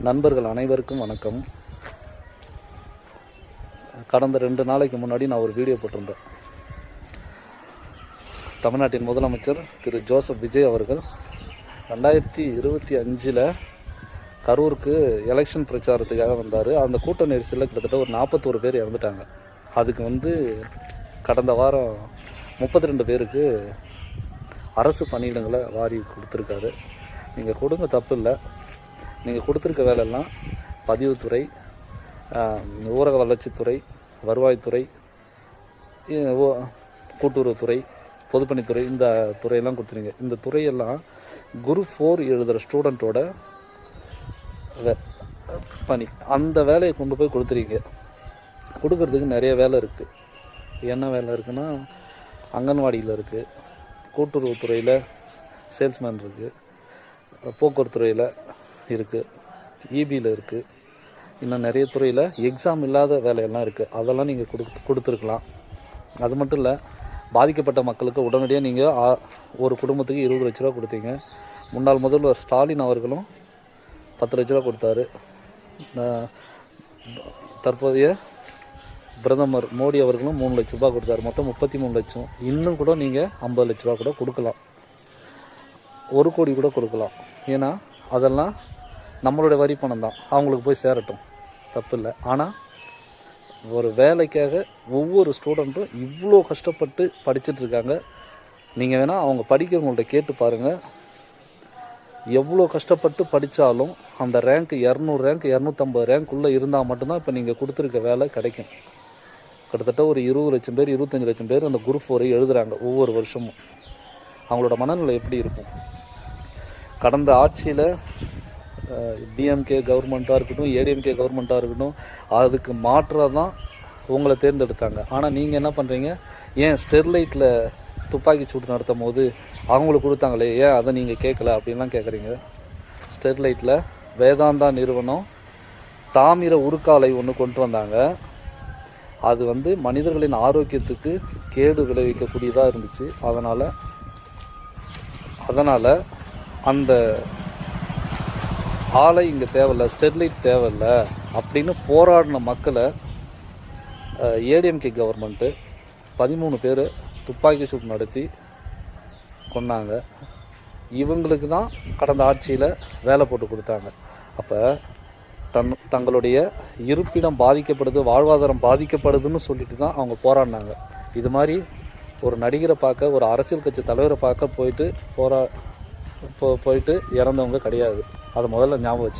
நண்பர்கள் அனைவருக்கும் வணக்கம். கடந்த 2 நாளைக்கு முன்னாடி நான் ஒரு வீடியோ போட்டிருந்தேன். தமிழ்நாட்டின் முதலமைச்சர் திரு ஜோசப் விஜய் அவர்கள் 2025 கரூருக்கு எலெக்ஷன் பிரச்சாரத்துக்காக வந்தார். அந்த கூட்ட நெரிசலில் கிட்டத்தட்ட ஒரு 41 பேர் இறந்துட்டாங்க. அதுக்கு கடந்த வாரம் 32 பேருக்கு அரசு பணியிடங்களை வாரி கொடுத்துருக்காரு. நீங்கள் கொடுங்க, தப்பு இல்லை. நீங்கள் கொடுத்துருக்க வேலையெல்லாம் பதிவுத்துறை, ஊரக வளர்ச்சித்துறை, வருவாய்த்துறை, கூட்டுறவுத்துறை, பொதுப்பணித்துறை, இந்த துறையெல்லாம் கொடுத்துருங்க. இந்த துறையெல்லாம் குரூப் 4 எழுதுகிற ஸ்டூடெண்ட்டோட பணி. அந்த வேலையை கொண்டு போய் கொடுத்துருங்க. கொடுக்கறதுக்கு நிறைய வேலை இருக்குது. என்ன வேலை இருக்குன்னா, அங்கன்வாடியில் இருக்குது, கூட்டுறவுத்துறையில் சேல்ஸ்மேன் இருக்குது, போக்குவரத்து துறையில் இருக்குது, இபியில் இருக்குது, இன்னும் நிறைய துறையில் எக்ஸாம் இல்லாத வேலையெல்லாம் இருக்குது. அதெல்லாம் நீங்கள் கொடுத்துருக்கலாம். அது மட்டும் இல்லை, பாதிக்கப்பட்ட மக்களுக்கு உடனடியாக நீங்கள் ஒரு குடும்பத்துக்கு 20 லட்ச ரூபா கொடுத்தீங்க. முன்னாள் முதல்வர் ஸ்டாலின் அவர்களும் 10 லட்ச ரூபா கொடுத்தாரு. தற்போதைய பிரதமர் மோடி அவர்களும் 3 லட்ச ரூபா கொடுத்தாரு. மொத்தம் 33 லட்சம். இன்னும் கூட நீங்கள் 50 லட்ச ரூபா கூட கொடுக்கலாம், 1 கோடி கூட கொடுக்கலாம். ஏன்னா அதெல்லாம் நம்மளுடைய வரி பணம் தான், அவங்களுக்கு போய் சேரட்டும், தப்பு இல்லை. ஆனால் ஒரு வேலைக்காக ஒவ்வொரு ஸ்டூடெண்ட்டும் இவ்வளோ கஷ்டப்பட்டு படிச்சுட்டு இருக்காங்க. நீங்கள் வேணால் அவங்க படிக்கிறவங்கள்ட்ட கேட்டு பாருங்கள். எவ்வளோ கஷ்டப்பட்டு படித்தாலும் அந்த ரேங்க் 200 ரேங்க் 250 ரேங்க்குள்ளே இருந்தால் மட்டும்தான் இப்போ நீங்கள் கொடுத்துருக்க வேலை கிடைக்கும். கிட்டத்தட்ட ஒரு 20 லட்சம் பேர் 25 லட்சம் பேர் அந்த குரூப் 4 எழுதுகிறாங்க ஒவ்வொரு வருஷமும். அவங்களோட மனநிலை எப்படி இருக்கும்? கடந்த ஆட்சியில் டிஎம்கே கவர்மெண்ட்டாக இருக்கட்டும், ஏடிஎம்கே கவர்மெண்ட்டாக இருக்கட்டும், அதுக்கு மாற்றாக தான் உங்களை தேர்ந்தெடுத்தாங்க. ஆனால் நீங்கள் என்ன பண்ணுறீங்க? ஏன் ஸ்டெர்லைட்டில் துப்பாக்கி சூடு நடத்தும் போது அவங்களுக்கு கொடுத்தாங்களே, ஏன் அதை நீங்கள் கேட்கல அப்படின்லாம் கேட்குறீங்க. ஸ்டெர்லைட்டில் வேதாந்தா நிறுவனம் தாமிர உருக்காலை ஒன்று கொண்டு வந்தாங்க. அது மனிதர்களின் ஆரோக்கியத்துக்கு கேடு விளைவிக்கக்கூடியதாக இருந்துச்சு. அதனால் அந்த ஆலை இங்கே தேவையில்லை, ஸ்டெர்லைட் தேவையில்லை அப்படின்னு போராடின மக்களை ஏடிஎம்கே கவர்மெண்ட்டு 13 பேர் துப்பாக்கி சூடு நடத்தி கொண்டாங்க. இவங்களுக்கு தான் கடந்த ஆட்சியில் வேலை போட்டு கொடுத்தாங்க. அப்போ தங்களுடைய இருப்பிடம் பாதிக்கப்படுது, வாழ்வாதாரம் பாதிக்கப்படுதுன்னு சொல்லிட்டு தான் அவங்க போராடினாங்க. இது மாதிரி ஒரு நடிகரை பார்க்க, ஒரு அரசியல் கட்சி தலைவரை பார்க்க போயிட்டு இறந்தவங்க கிடையாது. அதை முதல்ல ஞாபகம் வச்சு